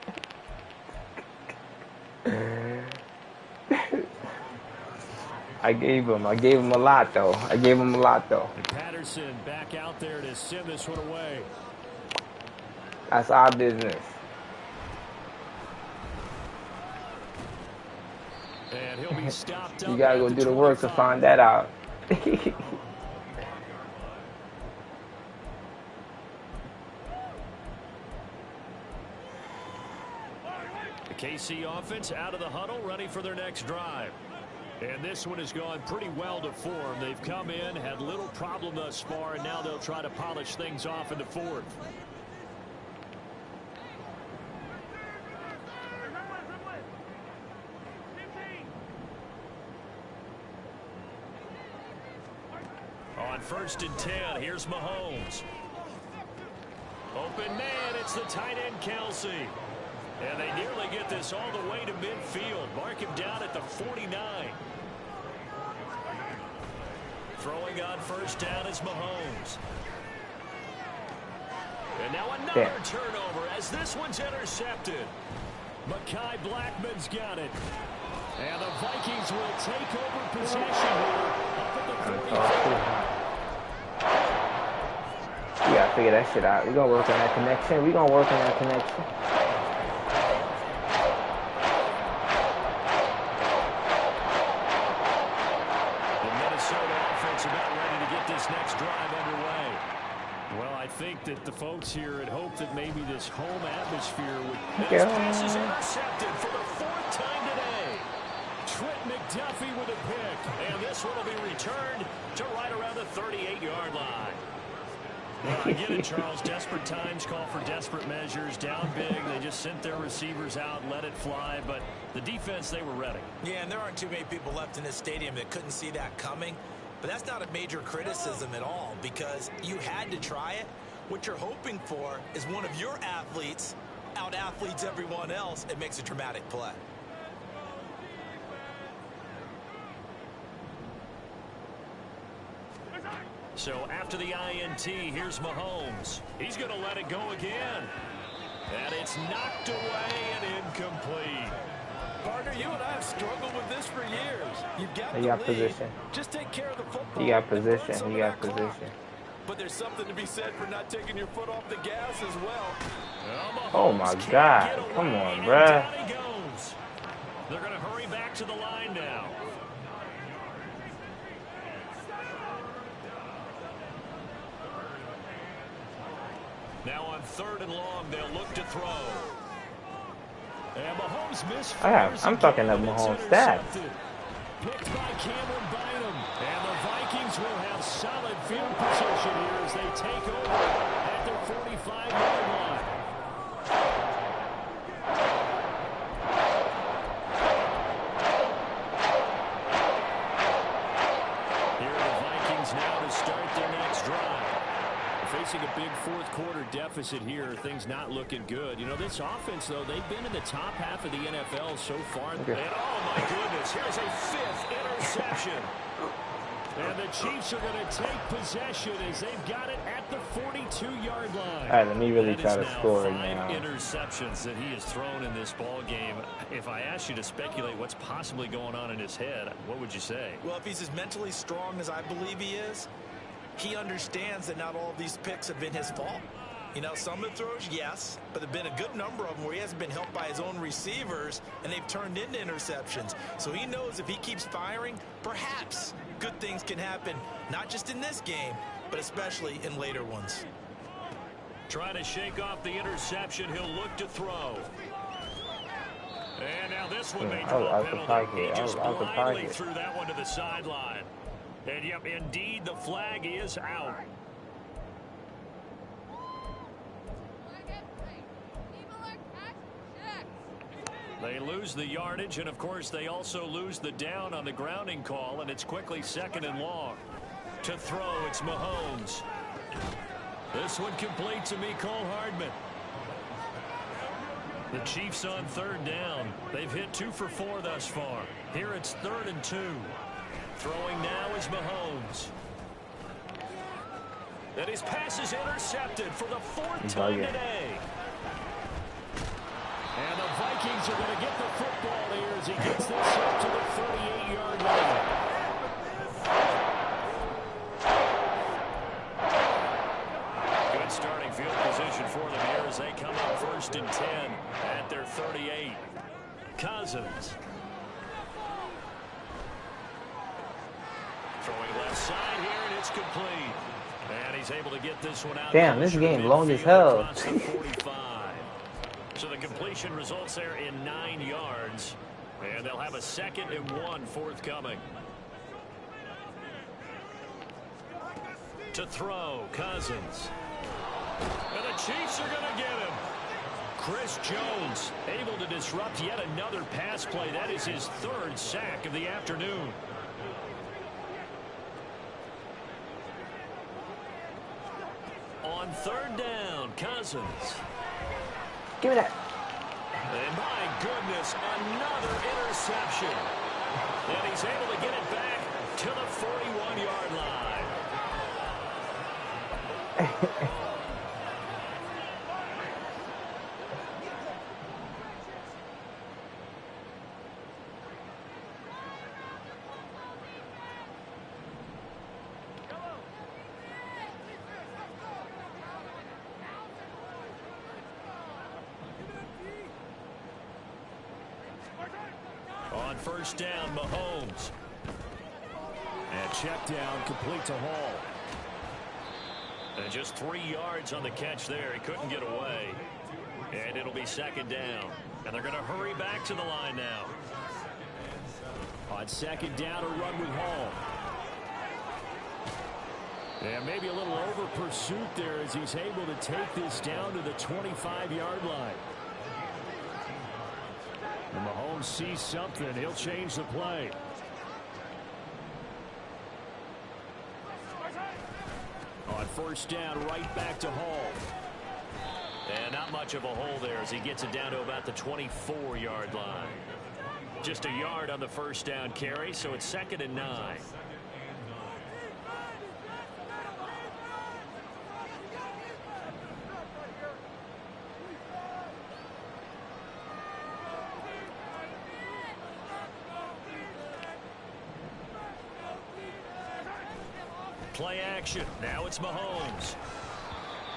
I gave him a lot though. And Patterson back out there to send this one away. That's our business. And he'll be stopped up. You gotta go do the work to find that out. The KC offense out of the huddle, ready for their next drive. And this one has gone pretty well to form. They've come in, had little problem thus far, and now they'll try to polish things off in the fourth. On 1st and 10, here's Mahomes. Open man, it's the tight end Kelsey. And they nearly get this all the way to midfield. Mark him down at the 49. Throwing on 1st down is Mahomes. And now another turnover as this one's intercepted. Mekhi Blackman's got it. And the Vikings will take over possession here up at the 45. We gotta figure that shit out. We're gonna work on that connection. The Minnesota offense about ready to get this next drive underway. Well, I think that the folks here had hoped that maybe this home atmosphere would... This pass is intercepted for the 4th time today. Trent McDuffie with a pick. And this one will be returned to right around the 38-yard line. Well, I get it, Charles. Desperate times call for desperate measures. Down big, they just sent their receivers out, let it fly. But the defense, they were ready. Yeah, and there aren't too many people left in this stadium that couldn't see that coming. But that's not a major criticism at all because you had to try it. What you're hoping for is one of your athletes out-athletes everyone else and makes a dramatic play. So after the INT, here's Mahomes. He's going to let it go again. And it's knocked away and incomplete. Partner, you and I have struggled with this for years. You've got He got position. Just take care of the football. He got position. But there's something to be said for not taking your foot off the gas as well. Oh my God. Come on, bruh. They're going to hurry back to the line now. Now on 3rd and long, they'll look to throw. And Mahomes missed. I'm talking about Mahomes stats. Picked by Cameron Bynum. And the Vikings will have solid field position here as they take over at their 45-yard line. Here are the Vikings now to start their next drive. Facing a big 4th quarter deficit here, things not looking good. You know, this offense, though, they've been in the top half of the NFL so far. Okay. And, oh, my goodness, here's a 5th interception. And the Chiefs are going to take possession as they've got it at the 42-yard line. All right, let me really try to score now. 5 now. interceptions that he has thrown in this ball game. If I asked you to speculate what's possibly going on in his head, what would you say? Well, if he's as mentally strong as I believe he is, he understands that not all of these picks have been his fault. You know, some of the throws, yes, but there have been a good number of them where he hasn't been helped by his own receivers, and they've turned into interceptions. So he knows if he keeps firing, perhaps good things can happen, not just in this game, but especially in later ones. Trying to shake off the interception, he'll look to throw. And now this one Yeah, may I was draw a out the penalty. He pocket. just I was the blindly pocket. threw that one to the sideline. And yep, indeed, the flag is out. They lose the yardage, and of course they also lose the down on the grounding call, and it's quickly 2nd and long. To throw, it's Mahomes. This one complete to Mecole Hardman. The Chiefs on 3rd down. They've hit 2 for 4 thus far. Here it's 3rd and 2. Throwing now is Mahomes. And his pass is intercepted for the 4th time today. And the Vikings are going to get the football here as he gets this up to the 38-yard line. Good starting field position for them here as they come up 1st and 10 at their 38. Cousins. Throwing left side here, and it's complete. And he's able to get this one out. Damn, this game long as hell. So the completion results there in 9 yards. And they'll have a 2nd and 1 forthcoming. To throw, Cousins. And the Chiefs are going to get him. Chris Jones able to disrupt yet another pass play. That is his 3rd sack of the afternoon. On 3rd down, Cousins. Give me that. And my goodness, another interception. And he's able to get it back to the 41-yard line. On 1st down, Mahomes. And check down, complete to Hall. And just 3 yards on the catch there. He couldn't get away. And it'll be 2nd down. And they're going to hurry back to the line now. On 2nd down, a run with Hall. And maybe a little over pursuit there as he's able to take this down to the 25-yard line. And Mahomes sees something. He'll change the play. On 1st down, right back to Hall. And not much of a hole there as he gets it down to about the 24-yard line. Just a yard on the 1st down carry, so it's 2nd and 9. Play action. Now it's Mahomes.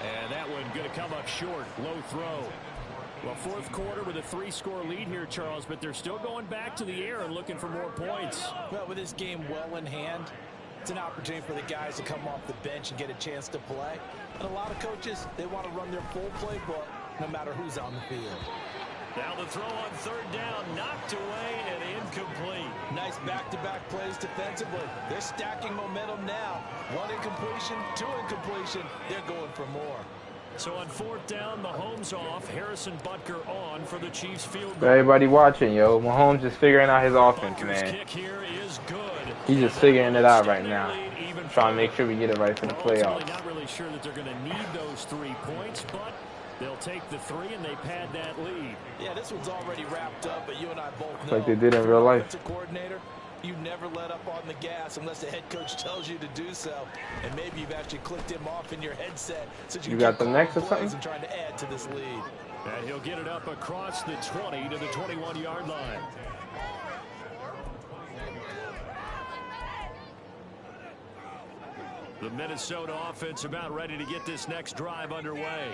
And that one going to come up short. Low throw. Well, 4th quarter with a 3-score lead here, Charles, but they're still going back to the air and looking for more points. Well, with this game well in hand, it's an opportunity for the guys to come off the bench and get a chance to play. And a lot of coaches, they want to run their full playbook no matter who's on the field. Now the throw on 3rd down, knocked away and incomplete. Nice back-to-back plays defensively. They're stacking momentum now. 1 incompletion, 2 incompletion. They're going for more. So on 4th down, Mahomes off. Harrison Butker on for the Chiefs field goal. Everybody watching, yo. Mahomes just figuring out his offense, Butker's man. kick here is good. He's just figuring it out right now. Trying to make sure we get it right for the playoffs. Not really sure that they're going to need those 3 points, but they'll take the 3 and they pad that lead. Yeah, this one's already wrapped up, but you and I both know. Like they did in real life. As a coordinator, you never let up on the gas unless the head coach tells you to do so. And maybe you've actually clicked him off in your headset so you got the next or something? And trying to add to this lead. And he'll get it up across the 20 to the 21-yard line. The Minnesota offense about ready to get this next drive underway.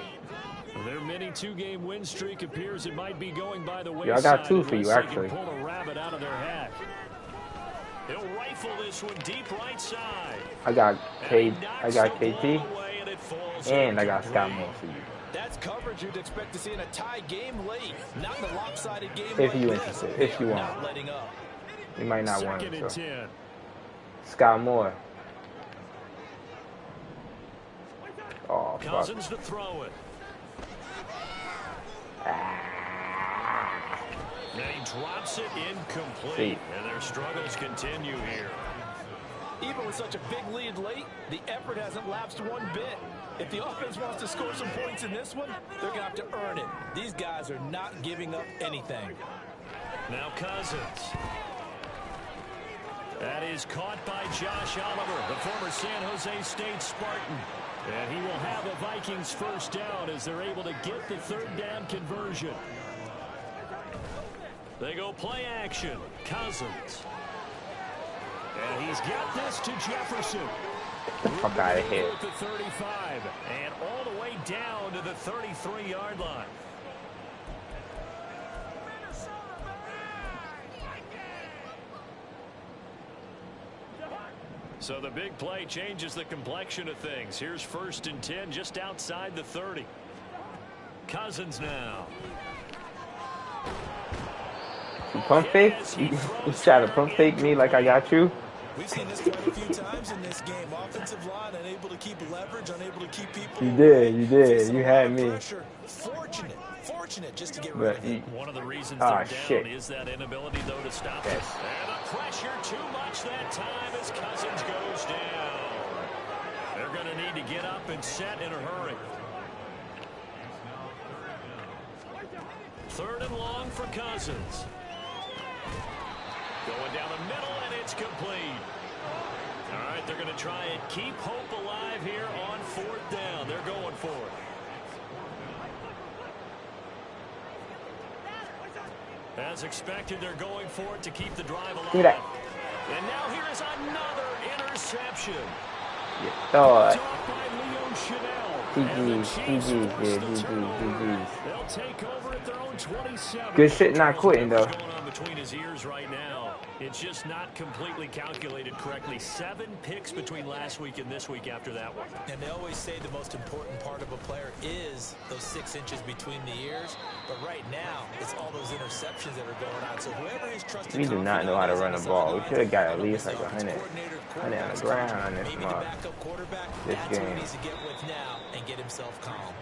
Their mini 2-game win streak appears it might be going by the wayside. Yeah, I got 2 for you, actually. Pull a rabbit out of their hat. He'll rifle this one deep right side. I got KT, and I got Scott Moore for you. That's coverage you'd expect to see in a tie game late, not in a lopsided game If like you this. interested, if you want. Not letting up. You might not want Second it. and So. 10. Scott Moore. Oh, fuck. Cousins to throw it. And he drops it incomplete. And their struggles continue here. Even with such a big lead late, the effort hasn't lapsed one bit. If the offense wants to score some points in this one, they're going to have to earn it. These guys are not giving up anything. Now Cousins. That is caught by Josh Oliver, the former San Jose State Spartan. And he will have a Vikings first down as they're able to get the third down conversion. They go play action. Cousins. And he's got this to Jefferson. Fuck out of here. At the 35 and all the way down to the 33-yard line. So the big play changes the complexion of things. Here's 1st and 10 just outside the 30. Cousins now. Pump fake? You try to pump fake me like I got you? We've seen this quite a few times in this game. Offensive line unable to keep leverage, unable to keep people. You did. You had me. Pressure. Fortunate just to get rid of it. One of the reasons they're down shit. is that inability, though, to stop it. Yes. And the pressure too much that time as Cousins goes down. They're going to need to get up and set in a hurry. 3rd and long for Cousins. Going down the middle, and it's complete. All right, they're going to try and keep hope alive here on 4th down. They're going for it. As expected, they're going for it to keep the drive alive. Look at that. And now here is another interception. Oh, Dropped by Leo Chanel. GG's. They'll take over at their own 27. Good shit not quitting, though. What's going on between his ears right now? It's just not completely calculated correctly. 7 picks between last week and this week after that one. And they always say the most important part of a player is those 6 inches between the ears. But right now, it's all those interceptions that are going on. So whoever is trusted, We do not know how to run the ball. We should have got at least like 100 on the ground on this month. This That's what he game. needs to get with now and get himself calm.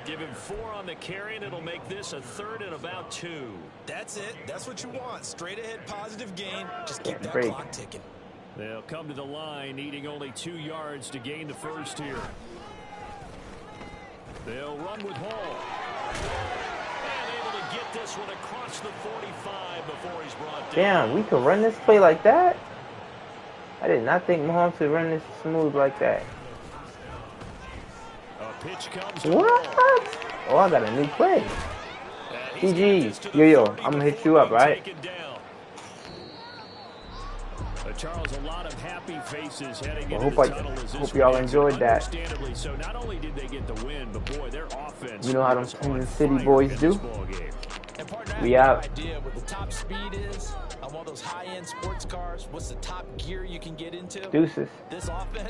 Give him 4 on the carry, and it'll make this a 3rd and about 2. That's it. That's what you want. Straight ahead, positive gain. Just keep that Break. clock ticking. They'll come to the line, needing only 2 yards to gain the first here. They'll run with Hall. And able to get this one across the 45 before he's brought down. Damn, we could run this play like that? I did not think Mahomes could run this smooth like that. A pitch comes to What? Hall. Oh, I got a new play. And he's got this GG. to the Yo, 30 I'm gonna hit before you up, being right? taken down. Charles, a lot of happy faces heading into the tunnel as this Hope y'all one ends. enjoyed that. Understandably so. Not only did they get the win, but boy, their offense. You know how them was on Kansas City fire boys in do? this ball game. And partner, I We have no out. idea what the top speed is on one of those high-end sports cars. What's the top gear you can get into? Deuces. This offense.